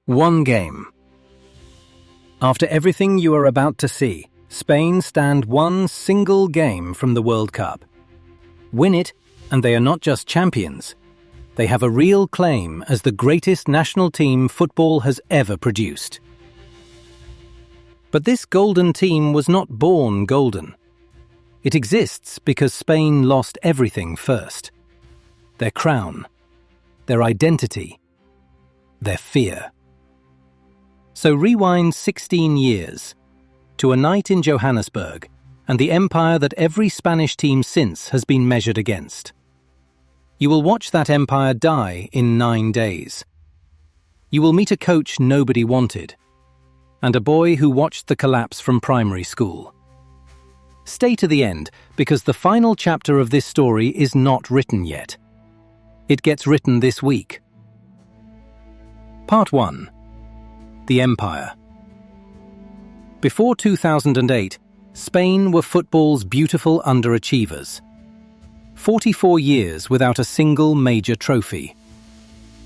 One game. After everything you are about to see, Spain stand one single game from the World Cup. Win it, and they are not just champions. They have a real claim as the greatest national team football has ever produced. But this golden team was not born golden. It exists because Spain lost everything first. Their crown, their identity, their fear. So rewind 16 years, to a night in Johannesburg and the empire that every Spanish team since has been measured against. You will watch that empire die in 9 days. You will meet a coach nobody wanted, and a boy who watched the collapse from primary school. Stay to the end, because the final chapter of this story is not written yet. It gets written this week. Part 1. The Empire. Before 2008, Spain were football's beautiful underachievers. 44 years without a single major trophy.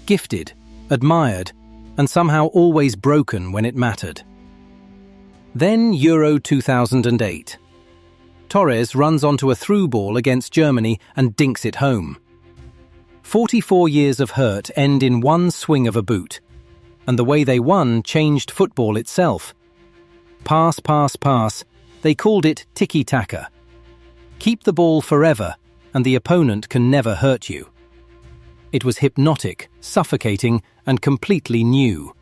Gifted, admired, and somehow always broken when it mattered. Then Euro 2008. Torres runs onto a through ball against Germany and dinks it home. 44 years of hurt end in one swing of a boot. And the way they won changed football itself. Pass, pass, pass. They called it tiki-taka. Keep the ball forever, and the opponent can never hurt you. It was hypnotic, suffocating, and completely new.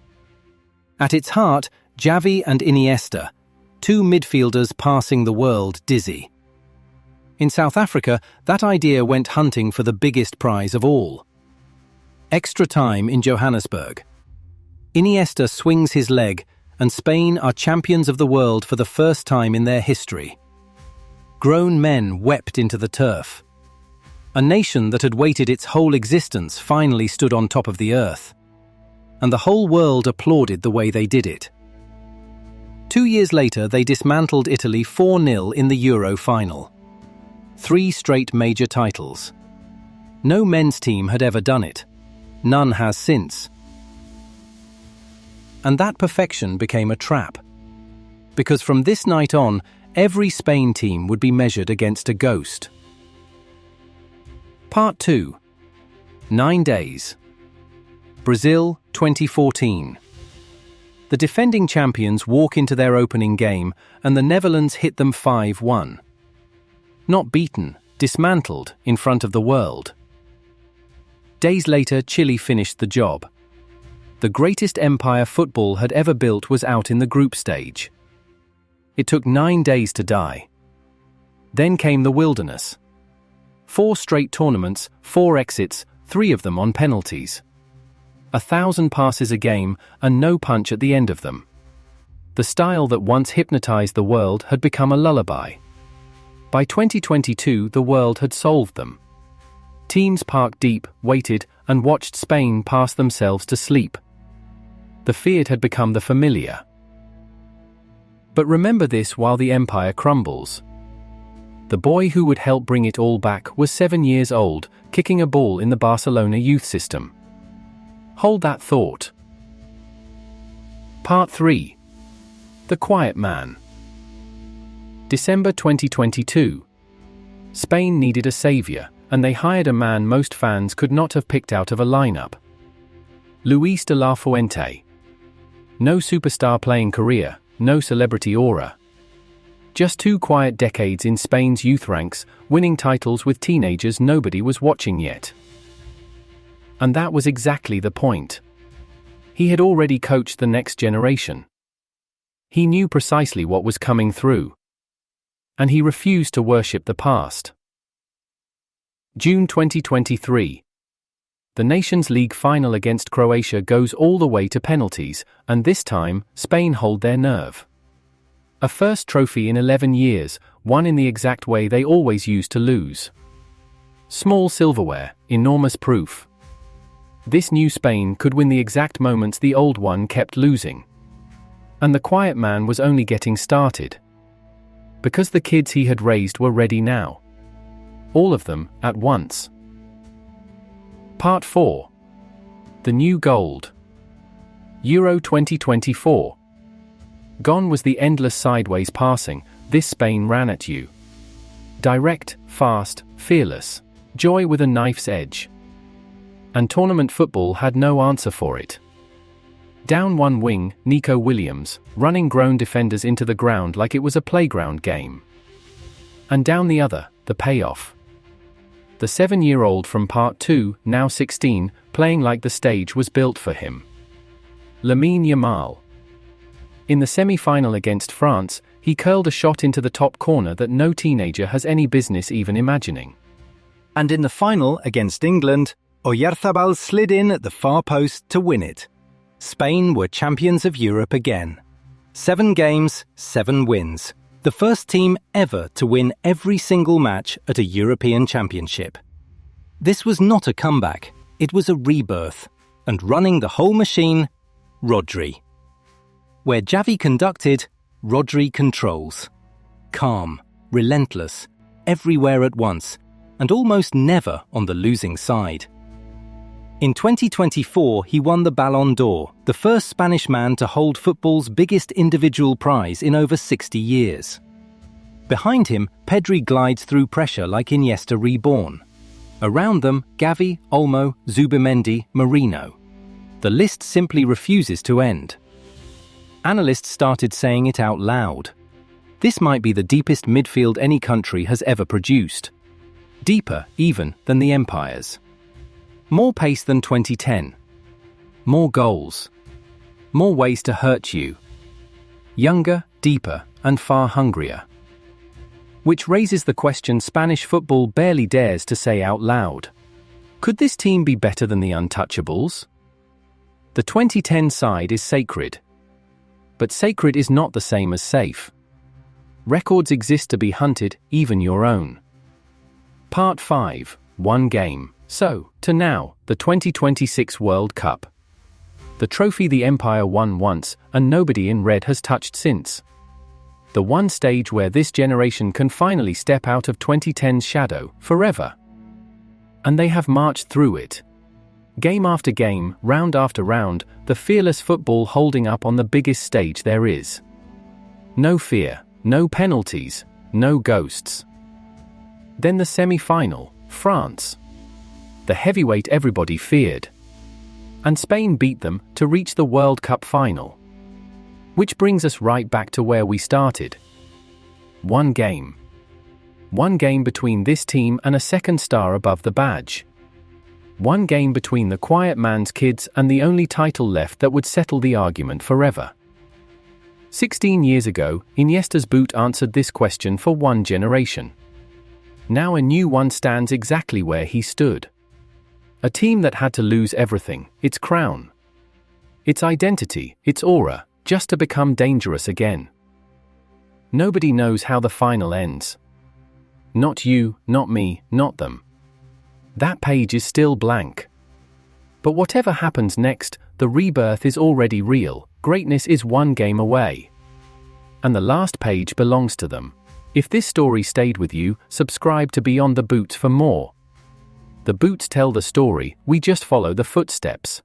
At its heart, Xavi and Iniesta, two midfielders passing the world dizzy. In South Africa, that idea went hunting for the biggest prize of all. Extra time in Johannesburg. Iniesta swings his leg, and Spain are champions of the world for the first time in their history. Grown men wept into the turf. A nation that had waited its whole existence finally stood on top of the earth. And the whole world applauded the way they did it. 2 years later, they dismantled Italy 4-0 in the Euro final. 3 straight major titles. No men's team had ever done it. None has since. And that perfection became a trap. Because from this night on, every Spain team would be measured against a ghost. Part 2. 9 days. Brazil, 2014. The defending champions walk into their opening game, and the Netherlands hit them 5-1. Not beaten, dismantled in front of the world. Days later, Chile finished the job. The greatest empire football had ever built was out in the group stage. It took 9 days to die. Then came the wilderness. 4 straight tournaments, 4 exits, 3 of them on penalties. 1,000 passes a game and no punch at the end of them. The style that once hypnotized the world had become a lullaby. By 2022, the world had solved them. Teams parked deep, waited, and watched Spain pass themselves to sleep. The feared had become the familiar. But remember this while the empire crumbles. The boy who would help bring it all back was 7 years old, kicking a ball in the Barcelona youth system. Hold that thought. Part 3. The Quiet Man. December 2022. Spain needed a savior, and they hired a man most fans could not have picked out of a lineup. Luis de la Fuente. No superstar playing career, no celebrity aura. Just 2 quiet decades in Spain's youth ranks, winning titles with teenagers nobody was watching yet. And that was exactly the point. He had already coached the next generation. He knew precisely what was coming through. And he refused to worship the past. June 2023. The Nations League final against Croatia goes all the way to penalties, and this time, Spain hold their nerve. A first trophy in 11 years, won in the exact way they always used to lose. Small silverware, enormous proof. This new Spain could win the exact moments the old one kept losing. And the quiet man was only getting started. Because the kids he had raised were ready now. All of them, at once. Part 4. The New Gold. Euro 2024. Gone was the endless sideways passing, this Spain ran at you. Direct, fast, fearless. Joy with a knife's edge. And tournament football had no answer for it. Down one wing, Nico Williams, running grown defenders into the ground like it was a playground game. And down the other, the payoff. The 7-year-old from Part 2, now 16, playing like the stage was built for him. Lamine Yamal. In the semi-final against France, he curled a shot into the top corner that no teenager has any business even imagining. And in the final against England, Oyarzabal slid in at the far post to win it. Spain were champions of Europe again. 7 games, 7 wins. The first team ever to win every single match at a European Championship. This was not a comeback, it was a rebirth. And running the whole machine, Rodri. Where Xavi conducted, Rodri controls. Calm, relentless, everywhere at once, and almost never on the losing side. In 2024, he won the Ballon d'Or, the first Spanish man to hold football's biggest individual prize in over 60 years. Behind him, Pedri glides through pressure like Iniesta reborn. Around them, Gavi, Olmo, Zubimendi, Marino. The list simply refuses to end. Analysts started saying it out loud. This might be the deepest midfield any country has ever produced. Deeper, even, than the Empires. More pace than 2010. More goals. More ways to hurt you. Younger, deeper, and far hungrier. Which raises the question Spanish football barely dares to say out loud. Could this team be better than the Untouchables? The 2010 side is sacred. But sacred is not the same as safe. Records exist to be hunted, even your own. Part 5, 1 game. So, to now, the 2026 World Cup. The trophy the Empire won once, and nobody in red has touched since. The one stage where this generation can finally step out of 2010's shadow, forever. And they have marched through it. Game after game, round after round, the fearless football holding up on the biggest stage there is. No fear, no penalties, no ghosts. Then the semi-final, France. The heavyweight everybody feared. And Spain beat them to reach the World Cup final. Which brings us right back to where we started. 1 game. 1 game between this team and a second star above the badge. 1 game between the quiet man's kids and the only title left that would settle the argument forever. 16 years ago, Iniesta's boot answered this question for 1 generation. Now a new one stands exactly where he stood. A team that had to lose everything, its crown, its identity, its aura, just to become dangerous again. Nobody knows how the final ends. Not you, not me, not them. That page is still blank. But whatever happens next, the rebirth is already real, greatness is 1 game away. And the last page belongs to them. If this story stayed with you, subscribe to Beyond the Boots for more. The boots tell the story, we just follow the footsteps.